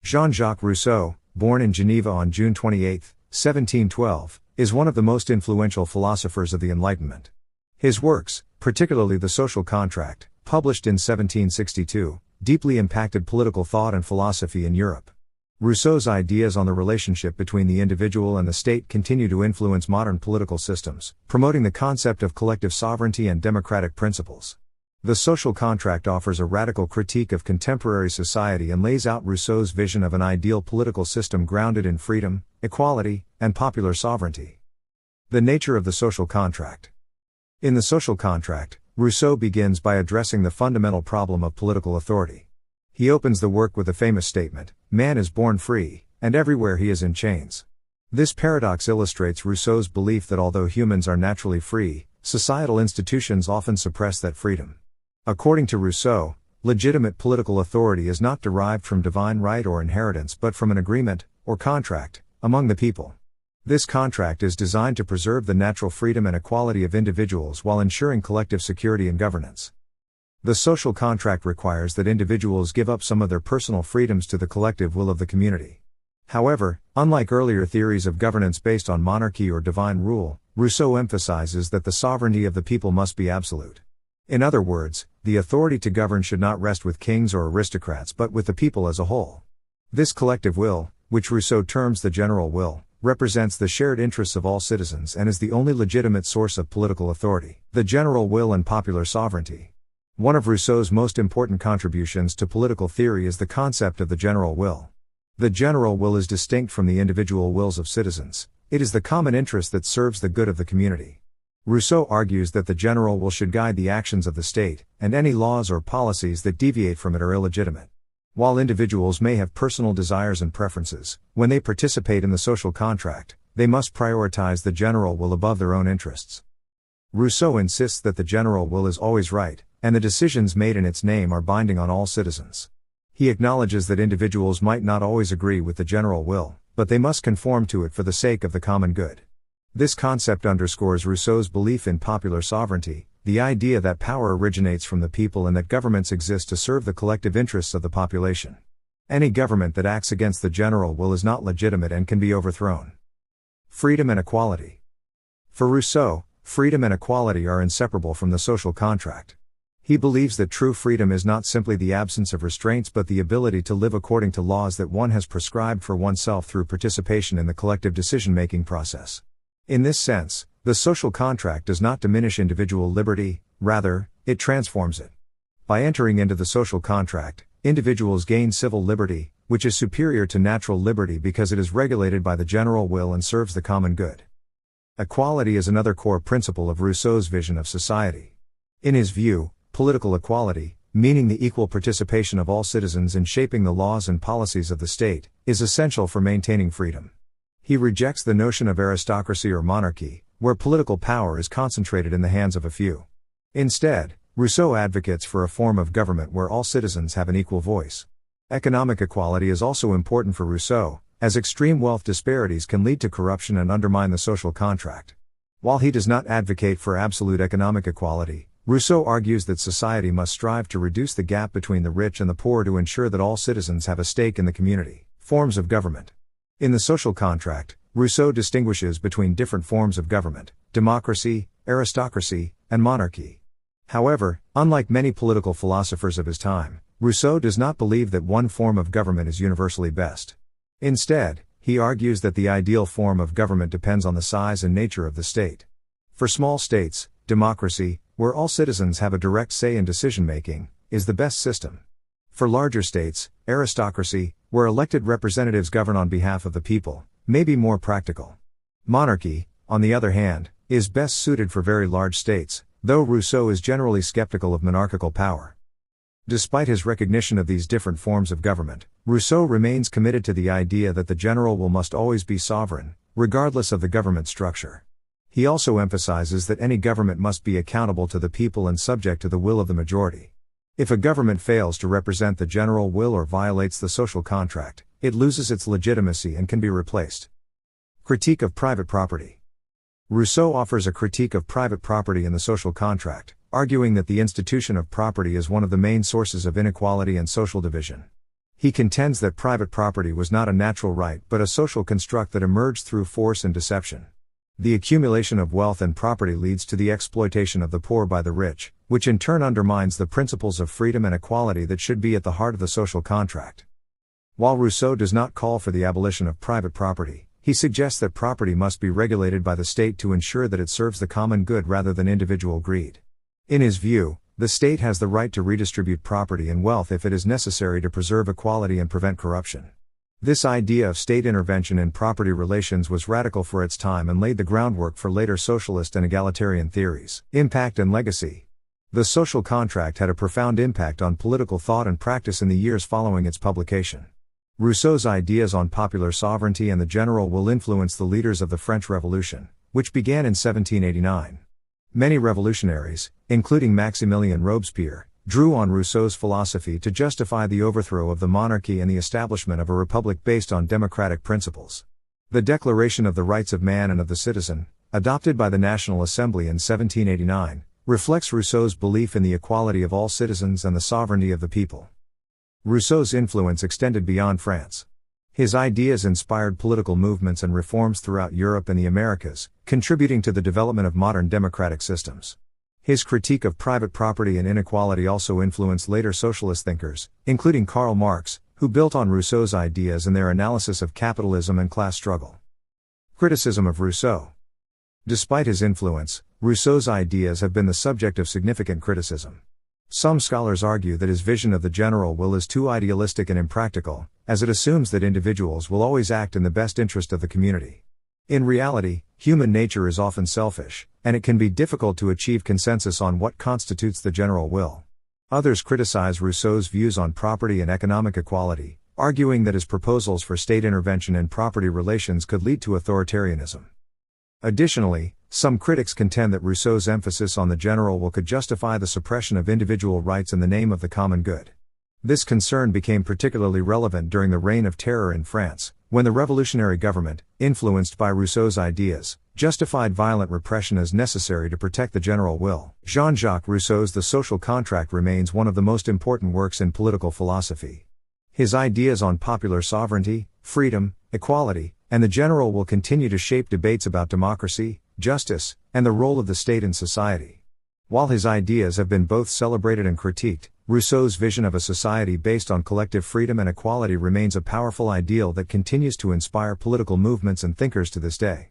Jean-Jacques Rousseau, born in Geneva on June 28, 1712, is one of the most influential philosophers of the Enlightenment. His works, particularly The Social Contract, published in 1762, deeply impacted political thought and philosophy in Europe. Rousseau's ideas on the relationship between the individual and the state continue to influence modern political systems, promoting the concept of collective sovereignty and democratic principles. The Social Contract offers a radical critique of contemporary society and lays out Rousseau's vision of an ideal political system grounded in freedom, equality, and popular sovereignty. The nature of the social contract. In The Social Contract, Rousseau begins by addressing the fundamental problem of political authority. He opens the work with a famous statement, "Man is born free, and everywhere he is in chains." This paradox illustrates Rousseau's belief that although humans are naturally free, societal institutions often suppress that freedom. According to Rousseau, legitimate political authority is not derived from divine right or inheritance but from an agreement, or contract, among the people. This contract is designed to preserve the natural freedom and equality of individuals while ensuring collective security and governance. The social contract requires that individuals give up some of their personal freedoms to the collective will of the community. However, unlike earlier theories of governance based on monarchy or divine rule, Rousseau emphasizes that the sovereignty of the people must be absolute. In other words, the authority to govern should not rest with kings or aristocrats but with the people as a whole. This collective will, which Rousseau terms the general will, represents the shared interests of all citizens and is the only legitimate source of political authority. The general will and popular sovereignty. One of Rousseau's most important contributions to political theory is the concept of the general will. The general will is distinct from the individual wills of citizens. It is the common interest that serves the good of the community. Rousseau argues that the general will should guide the actions of the state, and any laws or policies that deviate from it are illegitimate. While individuals may have personal desires and preferences, when they participate in the social contract, they must prioritize the general will above their own interests. Rousseau insists that the general will is always right, and the decisions made in its name are binding on all citizens. He acknowledges that individuals might not always agree with the general will, but they must conform to it for the sake of the common good. This concept underscores Rousseau's belief in popular sovereignty, the idea that power originates from the people and that governments exist to serve the collective interests of the population. Any government that acts against the general will is not legitimate and can be overthrown. Freedom and equality. For Rousseau, freedom and equality are inseparable from the social contract. He believes that true freedom is not simply the absence of restraints but the ability to live according to laws that one has prescribed for oneself through participation in the collective decision-making process. In this sense, the social contract does not diminish individual liberty, rather, it transforms it. By entering into the social contract, individuals gain civil liberty, which is superior to natural liberty because it is regulated by the general will and serves the common good. Equality is another core principle of Rousseau's vision of society. In his view, political equality, meaning the equal participation of all citizens in shaping the laws and policies of the state, is essential for maintaining freedom. He rejects the notion of aristocracy or monarchy, where political power is concentrated in the hands of a few. Instead, Rousseau advocates for a form of government where all citizens have an equal voice. Economic equality is also important for Rousseau, as extreme wealth disparities can lead to corruption and undermine the social contract. While he does not advocate for absolute economic equality, Rousseau argues that society must strive to reduce the gap between the rich and the poor to ensure that all citizens have a stake in the community. Forms of government. In the social contract, Rousseau distinguishes between different forms of government: democracy, aristocracy, and monarchy. However, unlike many political philosophers of his time, Rousseau does not believe that one form of government is universally best. Instead, he argues that the ideal form of government depends on the size and nature of the state. For small states, democracy, where all citizens have a direct say in decision-making, is the best system. For larger states, aristocracy, where elected representatives govern on behalf of the people, may be more practical. Monarchy, on the other hand, is best suited for very large states, though Rousseau is generally skeptical of monarchical power. Despite his recognition of these different forms of government, Rousseau remains committed to the idea that the general will must always be sovereign, regardless of the government structure. He also emphasizes that any government must be accountable to the people and subject to the will of the majority. If a government fails to represent the general will or violates the social contract, it loses its legitimacy and can be replaced. Critique of private property. Rousseau offers a critique of private property in the social contract, arguing that the institution of property is one of the main sources of inequality and social division. He contends that private property was not a natural right but a social construct that emerged through force and deception. The accumulation of wealth and property leads to the exploitation of the poor by the rich, which in turn undermines the principles of freedom and equality that should be at the heart of the social contract. While Rousseau does not call for the abolition of private property, he suggests that property must be regulated by the state to ensure that it serves the common good rather than individual greed. In his view, the state has the right to redistribute property and wealth if it is necessary to preserve equality and prevent corruption. This idea of state intervention in property relations was radical for its time and laid the groundwork for later socialist and egalitarian theories. Impact and legacy. The social contract had a profound impact on political thought and practice in the years following its publication. Rousseau's ideas on popular sovereignty and the general will influence the leaders of the French Revolution, which began in 1789. Many revolutionaries, including Maximilien Robespierre, drew on Rousseau's philosophy to justify the overthrow of the monarchy and the establishment of a republic based on democratic principles. The Declaration of the Rights of Man and of the Citizen, adopted by the National Assembly in 1789, reflects Rousseau's belief in the equality of all citizens and the sovereignty of the people. Rousseau's influence extended beyond France. His ideas inspired political movements and reforms throughout Europe and the Americas, contributing to the development of modern democratic systems. His critique of private property and inequality also influenced later socialist thinkers, including Karl Marx, who built on Rousseau's ideas in their analysis of capitalism and class struggle. Criticism of Rousseau. Despite his influence, Rousseau's ideas have been the subject of significant criticism. Some scholars argue that his vision of the general will is too idealistic and impractical, as it assumes that individuals will always act in the best interest of the community. In reality, human nature is often selfish, and it can be difficult to achieve consensus on what constitutes the general will. Others criticize Rousseau's views on property and economic equality, arguing that his proposals for state intervention in property relations could lead to authoritarianism. Additionally, some critics contend that Rousseau's emphasis on the general will could justify the suppression of individual rights in the name of the common good. This concern became particularly relevant during the Reign of Terror in France, when the revolutionary government, influenced by Rousseau's ideas, justified violent repression as necessary to protect the general will. Jean-Jacques Rousseau's The Social Contract remains one of the most important works in political philosophy. His ideas on popular sovereignty, freedom, equality, and the general will continue to shape debates about democracy, justice, and the role of the state in society. While his ideas have been both celebrated and critiqued, Rousseau's vision of a society based on collective freedom and equality remains a powerful ideal that continues to inspire political movements and thinkers to this day.